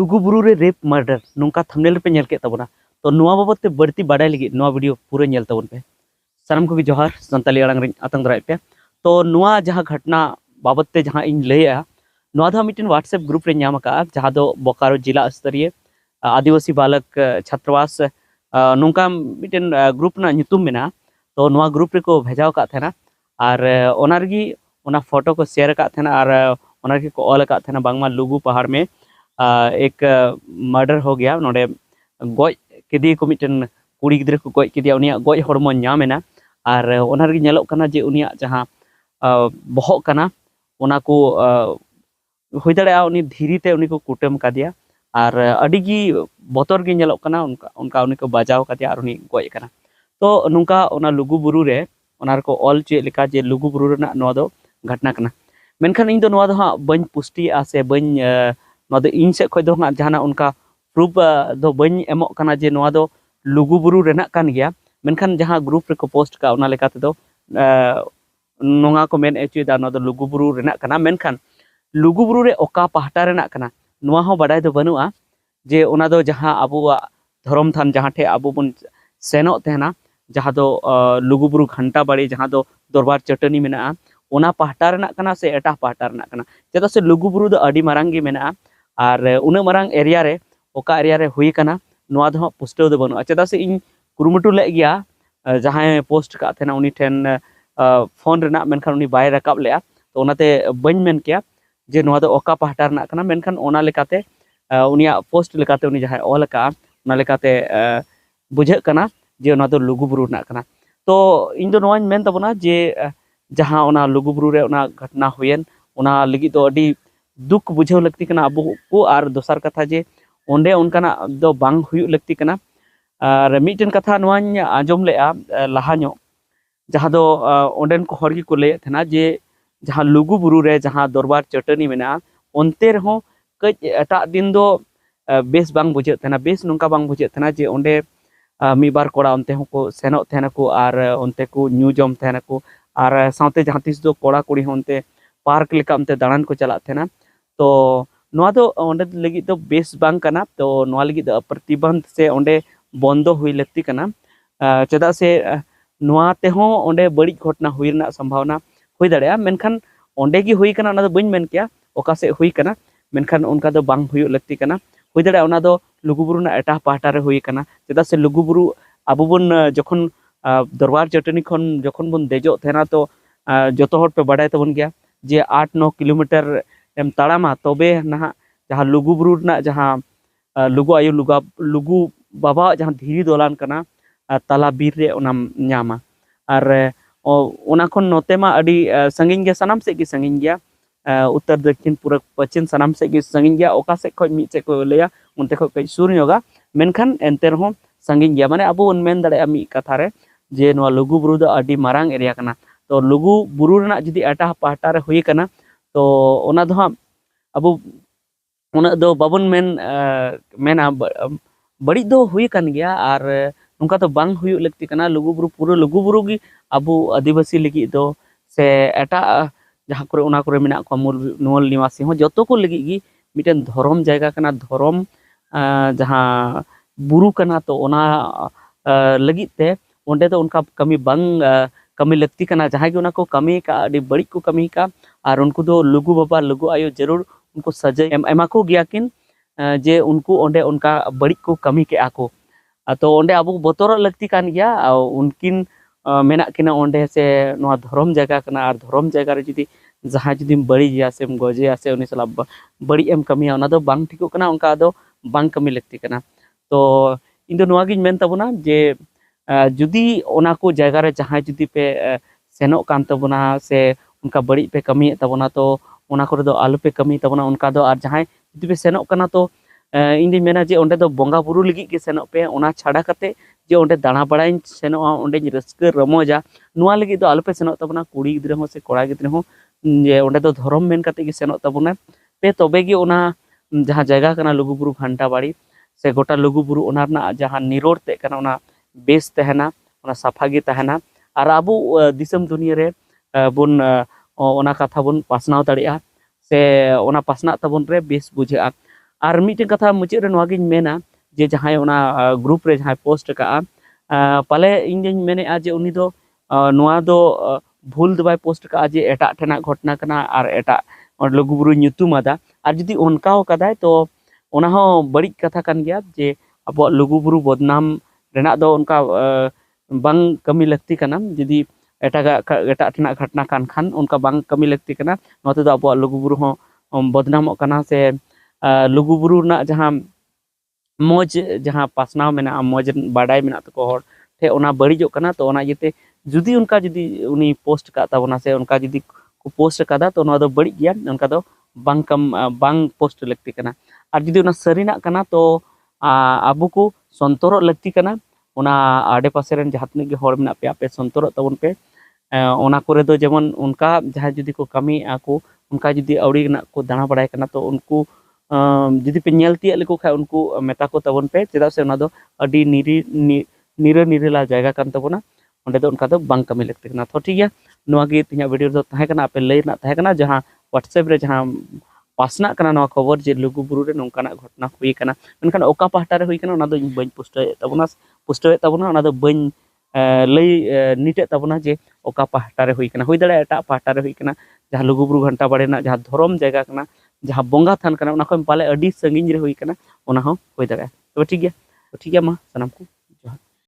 लुगुबुरु रे rape murder नोंका thumbnail पे nail के तबना तो नुआ बाबत ते बढ़ती बाडाय लगी नुआ वीडियो पूरा नेल तबन पे सानम को जोहार संताली अड़ांग रिन आतंग दराय पे तो नुआ जहां घटना बाबत ते जहां इन लैया नुआ दो मिटन व्हाट्सएप ग्रुप रे नाम का जहां दो बोकारो जिला स्तरीय आदिवासी बालक छात्रावास नोंका मिटन ग्रुप ना नितुम मेना तो नुआ ग्रुप रे को भेजाव का थेना और ओनारगी ओना फोटो को शेयर का थेना और ओनारगी को ऑल का थेना बांगमा लुगु पहाड़ में एक मर्डर हो गया नोडे गoj केदी को मिटन कुड़ी गिद्रे को गoj केदिया उनिया गoj हरमो नामेना और ओनारगी नेलोक कना जे उनिया जहां बहक कना ओना को हुई दाड़ा उनी धीरी ते उनी को कुटम कादिया और अडिगी बतर गे नेलोक कना उनका उनी को बजाव कादिया और उनी गoj कना तो नुंका ओना लुगुबुरु रे ओनार को ऑल चे लेका जे लुगुबुरु रेना नोआ दो घटना कना मेनखान इन दो नोआ दो हां बñ पुष्टिया से बñ नोआ दो इन से खय दो हां जहाना उनका प्रूफ दो बñ एमोक कना जे नोआ दो लुगुबुरु रेना कान गया मेनखान जहां ग्रुप रे को पोस्ट का ओना लेका ते दो नोंगा को मेन एचुई दा नोआ दो लुगुबुरु रेना कना मेनखान लुगुबुरु रे ओका पहाटा रेना कना नोआ हो बाडाय दो बनुआ जे ओना दो जहां अबुआ धर्म थान जहां ठे अबु बन सेनो तेना जहां दो लुगुबुरु घंटा बाड़ी जहां दो दरबार चटनी मेना ओना पहाटा रेना कना से एटा पहाटा रेना कना चेदा से लुगुबुरु दो अडी मारांग गे मेना और उना मारांग एरिया रे ओका एरिया रे हुई कना नोआ दो पुस्टो दो बनु चेदा से इन कुरुमुटु ले गया जहां पोस्ट का थेना उनी ठेन फोन रेना मेनखान उनी बाय रकाब लेआ तो ओनाते बñ मेन किया जे नोआ दो ओका पहाटा रेना कना मेनखान ओना लेकाते उनिया पोस्ट लेकाते उनी जहां ऑल का ओना लेकाते बुझे कना जे ओना दो लुगुबुरु रेना कना तो इन दो नोआñ मेन तबना जे जहां ओना लुगुबुरु रे ओना घटना हुयन ओना लगी तो अडी दुख बुझाव लगती कना अबु को और दोसर कथा जे ओंडे उनकाना दो बांग हुयु लगती कना और मिटन कथा नोआñ आंजम लेआ लाहाñो जहां दो ओंडेन को हर को ले थेना जे जहां लुगुबुरु रे जहां दरबार चटनी मेना ओनते रहो कज एटा दिन दो बेस बांग बुझे थेना बेस नोंका बांग बुझे थेना जे ओंडे मी बार कोड़ा ओनते को सेनो थेना को और ओनते को न्यू जम थेना को और साउते जहां तिस दो कोड़ा कुड़ी होनते पार्क लेका ओनते दाड़ान को चला थेना तो नोआ दो ओंडे लगी तो बेस बांग कना तो नोआ लगी दो प्रतिबंध से ओंडे बंदो हुई लगती कना चेदा से नोआ ते हो ओंडे बड़ी घटना हुई रना संभावना हुई दाड़या मेनखान ओंडे गी हुई कना ओना दो बñ मेन किया ओका से हुई कना मेनखान उनका दो बांग हुई लगती कना हुई दाड़या ओना दो लुगुबुरु ना एटा पहाटा रे हुई कना चेदा से लुगुबुरु अबु बन जखन दरबार चटनी खन जखन बन देजो थेना तो जतो हर पे बाडाय तबन गया जे 8-9 किलोमीटर एम ताड़ामा तबे ना जहां लुगुबुरु ना जहां लुगु आयु लुगु बाबा जहां धीरी दोलान कना ताला बीर रे ओना न्यामा और ओना खन नोते मा अडी संगिन गया सनाम से की संगिन गया उत्तर दक्षिण पूर्व पश्चिम सनाम से की संगिन गया ओका से खoj मी से को लेया उनते खoj कई सुर योगा मेनखान एंते रहो संगिन गया माने अबु मेन दाड़े मी कथा रे जे नोआ लुगुबुरु दो अडी मारांग एरिया कना तो लुगुबुरु रेना जदी एटा पहाटा रे हुई कना तो ओना दो अबु उना दो बाबन मेना बड़ी दो हुई कन गया और उनका तो बांग हुई लगती कना लुगुबुरु पूरा लुगुबुरु गी अबु आदिवासी लगी दो से एटा जहां करे उना करे मेना को मूल निवासी हो जतो को लगी गी मिटन धर्म जायगा कना धर्म जहां बुरु कना तो ओना लगी ते ओंडे तो उनका कमी बांग कमी लगती कना जहां गे उना को कमी का अडी बड़ी को कमी का और उनको दो लुगु बाबा लुगु आयो जरूर उनको सजा एमा को गया किन जे उनको ओंडे उनका बड़ी को कमी के आको तो ओंडे अबु बतर लगती कान गया उनकिन मेना किना ओंडे से नोआ धर्म जगह कना और धर्म जगह रे जदी जहां जदी बड़ी या से गजे से उनी सला बड़ी एम कमिया ओना दो बांग ठिको कना उनका दो बांग कमी लगती कना तो इन दो नोआ गिन मेन तबना जे जुदी ओना को जगह रे जहां जुदी पे सेनो कान तबना से उनका बड़ी पे कमी तबना तो ओना करे दो आलू पे कमी तबना उनका दो और जहां जुदी पे सेनो कना तो इन दी मेना जे ओंडे दो बोंगा बुरु लगी के सेनो पे ओना छाड़ा कते जे ओंडे दाना बड़ाई सेनो ओंडे रस्क रमोजा नुआ लगी दो आलू पे सेनो तबना कुड़ी गिद्रे हो से कोड़ा गिद्रे हो जे ओंडे दो धर्म मेन कते के सेनो तबना पे तबे गे ओना जहां जगह कना लुगुबुरु घंटा बाड़ी से गोटा लुगुबुरु ओना ना जहां निरोड़ ते कना ओना बेस तहना ओना साफा गे तहना और अबु दिसम दुनिया रे बुन ओना कथा बुन पासनाव दाड़िया से ओना पासना तबन रे बेस बुझा और मिट्टे कथा मुचाद रे मेना जे जहाँ ओना ग्रुप रे जहाँ पोस्ट का पाले इन मेने जे उनी दो भूल दो बाय पोस्ट का जे एटा ठेना घटना कना और एटा लघुबुरु ᱧᱩᱛᱩᱢᱟᱫᱟ और जुदी उनका कदाय तो ओना हो बड़ी कथा कान गया जे अब लघुबुरु बदनाम रेना दो उनका बांग कमी लगती कना जुदी एटा ठेना घटना कान खान उनका बांग कमी लगती कना नोते दो अब लघुबुरु हो बदनाम कना से लघुबुरु ना जहाँ मौज जहाँ पासनाव मेना मौज बाडाय मेना तको हर ठे ओना बड़िजो कना तो ओना जेते जुदी उनका जुदी उनी पोस्ट का ताबना से उनका जुदी को पोस्ट कदा तो नोआ दो बड़ी गया उनका दो बांग पोस्ट लगती कना और जुदी उना सरीना कना तो आबो को संतोर लगती कना ओना आडे पासे रेन जहाँ तने के हर मेना पे आपे संतोर तबन पे ओना करे दो जेमन उनका जहाँ जुदी को कमी आको उनका जुदी अवड़ी ना को दाना बड़ाय कना तो उनको जुदी पे नेलती लेको खा उनको मेता को तबन पे चेदा से ओना दो अडी निरला जायगा कान तबना ओंडे दो उनका दो बांग कमी लगती कना तो ठीक है नोआ गे तिना वीडियो दो तहे कना पे लई ना तहे कना जहाँ व्हाट्सएप रे जहाँ पासना कना नोआ खबर जे लघुबुरु रे नोंकाना घटना हुई कना मेनखान ओका पाहटा रे हुई कना ओना दो बइन पुष्टय तबना ओना दो बइन लई निटे तबना जे ओका पाहटा रे हुई कना हुई दड़े एटा पाहटा रे हुई कना जहाँ लघुबुरु घंटा बाड़ेना जहाँ धर्म जायगा कना जहाँ बोंगा थान कना ओना खन पाले अडी संगिन रे हुई कना ओना हो हुई दड़े तो ठीक है मा सनाम को